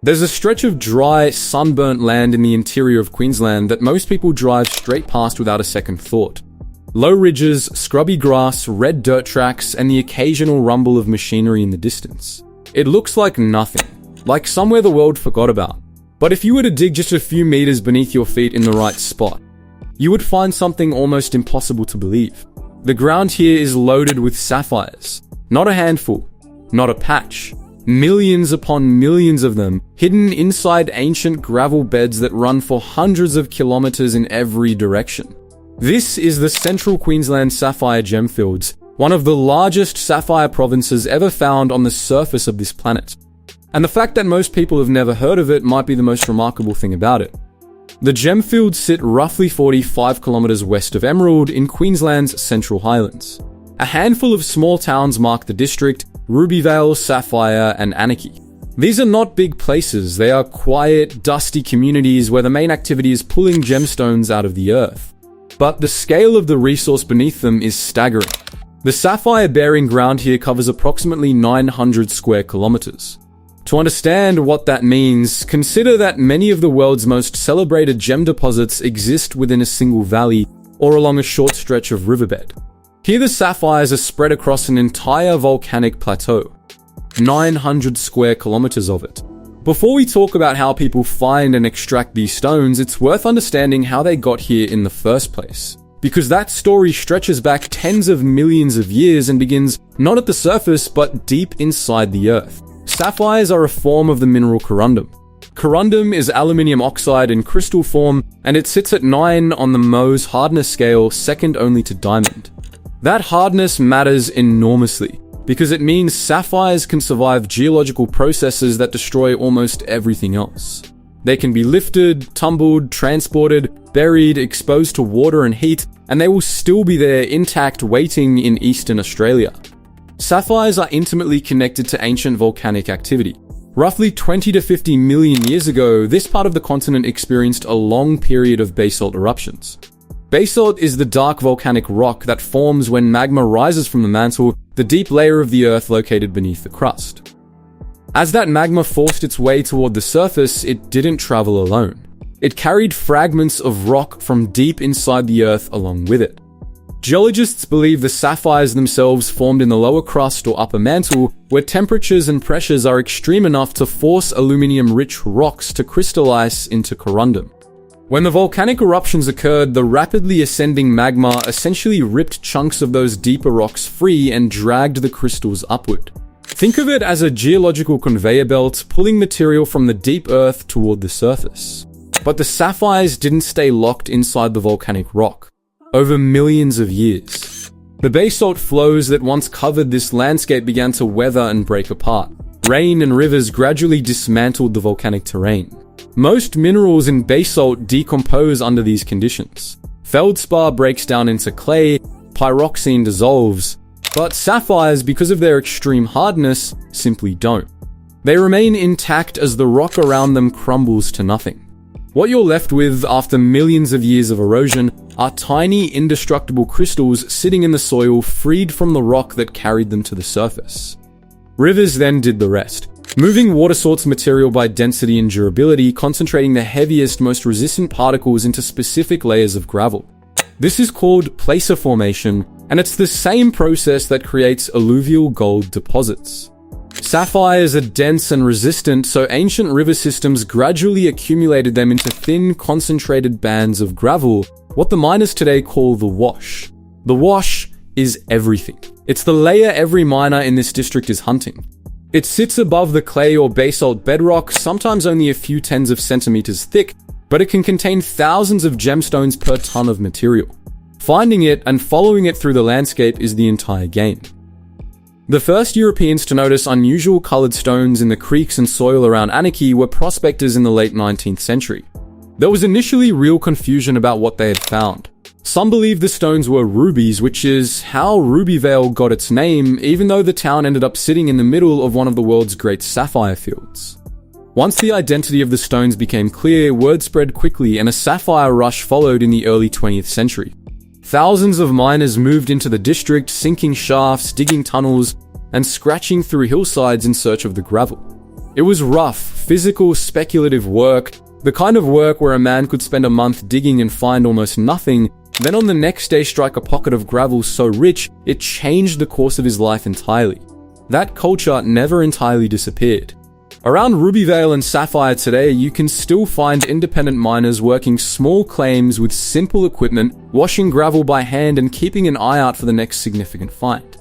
There's a stretch of dry, sunburnt land in the interior of Queensland that most people drive straight past without a second thought. Low ridges, scrubby grass, red dirt tracks, and the occasional rumble of machinery in the distance. It looks like nothing, like somewhere the world forgot about. But if you were to dig just a few meters beneath your feet in the right spot, you would find something almost impossible to believe. The ground here is loaded with sapphires. Not a handful, not a patch. Millions upon millions of them, hidden inside ancient gravel beds that run for hundreds of kilometres in every direction. This is the central Queensland sapphire gemfields, one of the largest sapphire provinces ever found on the surface of this planet. And the fact that most people have never heard of it might be the most remarkable thing about it. The gemfields sit roughly 45 kilometres west of Emerald in Queensland's Central Highlands. A handful of small towns mark the district: Rubyvale, Sapphire, and Anarchy. These are not big places, they are quiet, dusty communities where the main activity is pulling gemstones out of the earth. But the scale of the resource beneath them is staggering. The sapphire-bearing ground here covers approximately 900 square kilometres. To understand what that means, consider that many of the world's most celebrated gem deposits exist within a single valley or along a short stretch of riverbed. Here the sapphires are spread across an entire volcanic plateau, 900 square kilometers of it. Before we talk about how people find and extract these stones, it's worth understanding how they got here in the first place. Because that story stretches back tens of millions of years and begins not at the surface, but deep inside the earth. Sapphires are a form of the mineral corundum. Corundum is aluminium oxide in crystal form, and it sits at 9 on the Mohs hardness scale, second only to diamond. That hardness matters enormously, because it means sapphires can survive geological processes that destroy almost everything else. They can be lifted, tumbled, transported, buried, exposed to water and heat, and they will still be there intact waiting in eastern Australia. Sapphires are intimately connected to ancient volcanic activity. Roughly 20 to 50 million years ago, this part of the continent experienced a long period of basalt eruptions. Basalt is the dark volcanic rock that forms when magma rises from the mantle, the deep layer of the earth located beneath the crust. As that magma forced its way toward the surface, it didn't travel alone. It carried fragments of rock from deep inside the earth along with it. Geologists believe the sapphires themselves formed in the lower crust or upper mantle, where temperatures and pressures are extreme enough to force aluminium-rich rocks to crystallize into corundum. When the volcanic eruptions occurred, the rapidly ascending magma essentially ripped chunks of those deeper rocks free and dragged the crystals upward. Think of it as a geological conveyor belt pulling material from the deep earth toward the surface. But the sapphires didn't stay locked inside the volcanic rock. Over millions of years, the basalt flows that once covered this landscape began to weather and break apart. Rain and rivers gradually dismantled the volcanic terrain. Most minerals in basalt decompose under these conditions. Feldspar breaks down into clay, pyroxene dissolves, but sapphires, because of their extreme hardness, simply don't. They remain intact as the rock around them crumbles to nothing. What you're left with after millions of years of erosion are tiny, indestructible crystals sitting in the soil, freed from the rock that carried them to the surface. Rivers then did the rest, moving water sorts material by density and durability, concentrating the heaviest, most resistant particles into specific layers of gravel. This is called placer formation, and it's the same process that creates alluvial gold deposits. Sapphires are dense and resistant, so ancient river systems gradually accumulated them into thin, concentrated bands of gravel, what the miners today call the wash. The wash is everything. It's the layer every miner in this district is hunting. It sits above the clay or basalt bedrock, sometimes only a few tens of centimeters thick, but it can contain thousands of gemstones per ton of material. Finding it and following it through the landscape is the entire game. The first Europeans to notice unusual colored stones in the creeks and soil around Anarchy were prospectors in the late 19th century. There was initially real confusion about what they had found. Some believed the stones were rubies, which is how Rubyvale got its name, even though the town ended up sitting in the middle of one of the world's great sapphire fields. Once the identity of the stones became clear, word spread quickly and a sapphire rush followed in the early 20th century. Thousands of miners moved into the district, sinking shafts, digging tunnels, and scratching through hillsides in search of the gravel. It was rough, physical, speculative work, the kind of work where a man could spend a month digging and find almost nothing, then on the next day strike a pocket of gravel so rich it changed the course of his life entirely. That culture never entirely disappeared. Around Rubyvale and Sapphire today, you can still find independent miners working small claims with simple equipment, washing gravel by hand and keeping an eye out for the next significant find.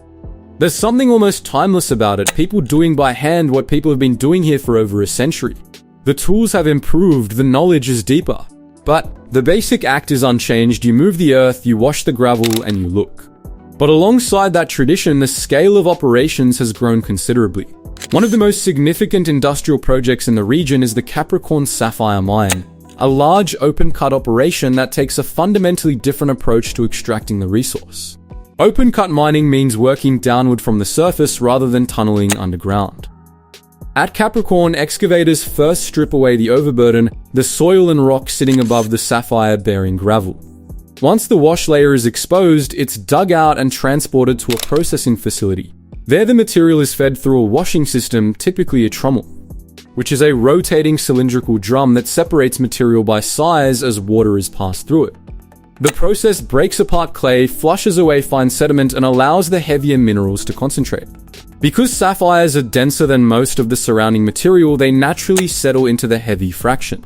There's something almost timeless about it, people doing by hand what people have been doing here for over a century. The tools have improved, the knowledge is deeper. But the basic act is unchanged, you move the earth, you wash the gravel, and you look. But alongside that tradition, the scale of operations has grown considerably. One of the most significant industrial projects in the region is the Capricorn Sapphire mine, a large open-cut operation that takes a fundamentally different approach to extracting the resource. Open-cut mining means working downward from the surface rather than tunneling underground. At Capricorn, excavators first strip away the overburden, the soil and rock sitting above the sapphire-bearing gravel. Once the wash layer is exposed, it's dug out and transported to a processing facility. There the material is fed through a washing system, typically a trommel, which is a rotating cylindrical drum that separates material by size as water is passed through it. The process breaks apart clay, flushes away fine sediment, and allows the heavier minerals to concentrate. Because sapphires are denser than most of the surrounding material, they naturally settle into the heavy fraction.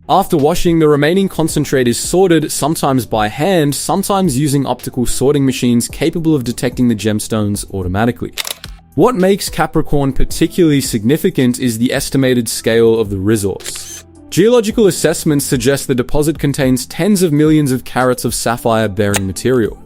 After washing, the remaining concentrate is sorted, sometimes by hand, sometimes using optical sorting machines capable of detecting the gemstones automatically. What makes Capricorn particularly significant is the estimated scale of the resource. Geological assessments suggest the deposit contains tens of millions of carats of sapphire-bearing material.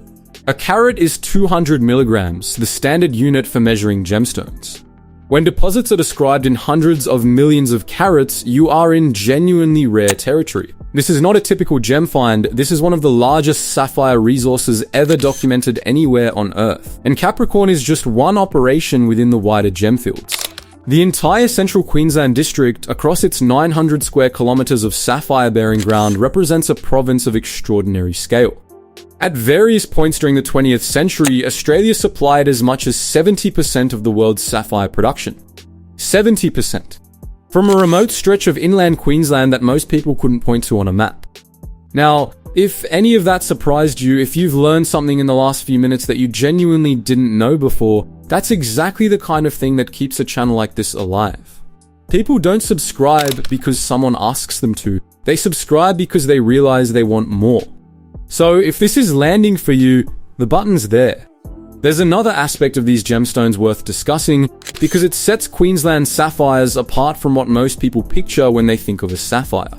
A carat is 200 milligrams, the standard unit for measuring gemstones. When deposits are described in hundreds of millions of carats, you are in genuinely rare territory. This is not a typical gem find, this is one of the largest sapphire resources ever documented anywhere on Earth. And Capricorn is just one operation within the wider Gemfields. The entire central Queensland district, across its 900 square kilometres of sapphire-bearing ground, represents a province of extraordinary scale. At various points during the 20th century, Australia supplied as much as 70% of the world's sapphire production. 70%. From a remote stretch of inland Queensland that most people couldn't point to on a map. Now, if any of that surprised you, if you've learned something in the last few minutes that you genuinely didn't know before, that's exactly the kind of thing that keeps a channel like this alive. People don't subscribe because someone asks them to. They subscribe because they realize they want more. So if this is landing for you, the button's there. There's another aspect of these gemstones worth discussing because it sets Queensland sapphires apart from what most people picture when they think of a sapphire.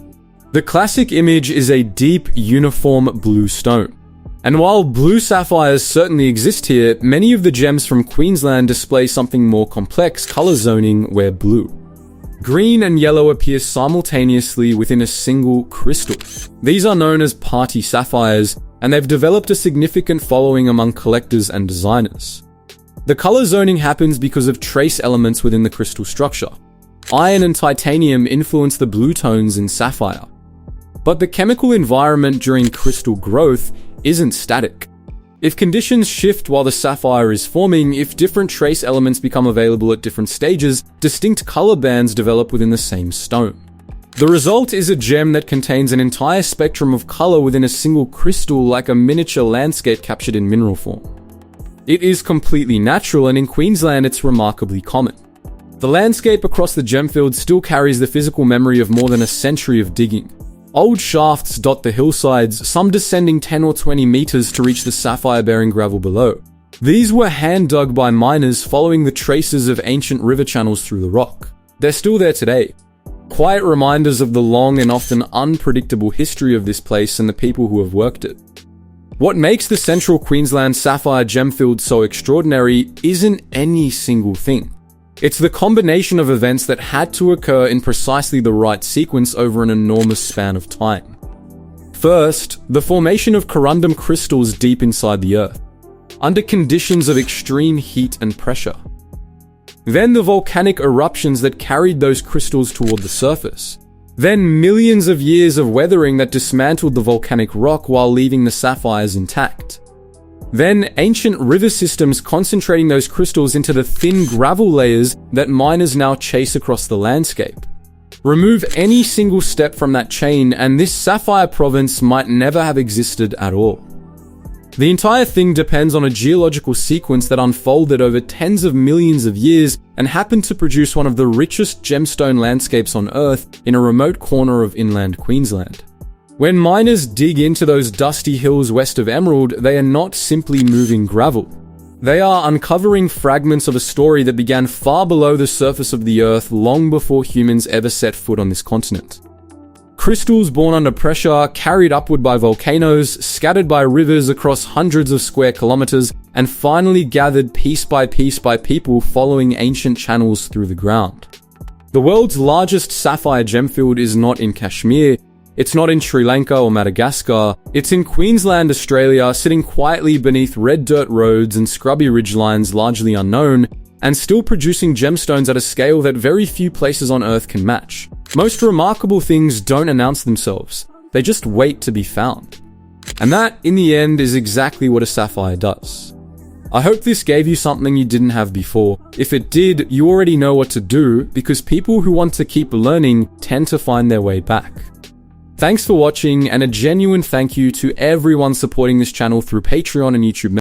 The classic image is a deep, uniform blue stone. And while blue sapphires certainly exist here, many of the gems from Queensland display something more complex color zoning where blue. Green and yellow appear simultaneously within a single crystal. These are known as party sapphires, and they've developed a significant following among collectors and designers. The color zoning happens because of trace elements within the crystal structure. Iron and titanium influence the blue tones in sapphire. But the chemical environment during crystal growth isn't static. If conditions shift while the sapphire is forming, if different trace elements become available at different stages, distinct color bands develop within the same stone. The result is a gem that contains an entire spectrum of color within a single crystal, like a miniature landscape captured in mineral form. It is completely natural, and in Queensland it's remarkably common. The landscape across the Gemfield still carries the physical memory of more than a century of digging. Old shafts dot the hillsides, some descending 10 or 20 meters to reach the sapphire-bearing gravel below. These were hand-dug by miners following the traces of ancient river channels through the rock. They're still there today. Quiet reminders of the long and often unpredictable history of this place and the people who have worked it. What makes the central Queensland sapphire gemfield so extraordinary isn't any single thing. It's the combination of events that had to occur in precisely the right sequence over an enormous span of time. First, the formation of corundum crystals deep inside the earth, under conditions of extreme heat and pressure. Then the volcanic eruptions that carried those crystals toward the surface. Then millions of years of weathering that dismantled the volcanic rock while leaving the sapphires intact. Then, ancient river systems concentrating those crystals into the thin gravel layers that miners now chase across the landscape. Remove any single step from that chain and this sapphire province might never have existed at all. The entire thing depends on a geological sequence that unfolded over tens of millions of years and happened to produce one of the richest gemstone landscapes on Earth in a remote corner of inland Queensland. When miners dig into those dusty hills west of Emerald, they are not simply moving gravel. They are uncovering fragments of a story that began far below the surface of the Earth long before humans ever set foot on this continent. Crystals born under pressure, carried upward by volcanoes, scattered by rivers across hundreds of square kilometers, and finally gathered piece by people following ancient channels through the ground. The world's largest sapphire gemfield is not in Kashmir, it's not in Sri Lanka or Madagascar, it's in Queensland, Australia, sitting quietly beneath red dirt roads and scrubby ridgelines largely unknown, and still producing gemstones at a scale that very few places on Earth can match. Most remarkable things don't announce themselves, they just wait to be found. And that, in the end, is exactly what a sapphire does. I hope this gave you something you didn't have before. If it did, you already know what to do, because people who want to keep learning tend to find their way back. Thanks for watching, and a genuine thank you to everyone supporting this channel through Patreon and YouTube.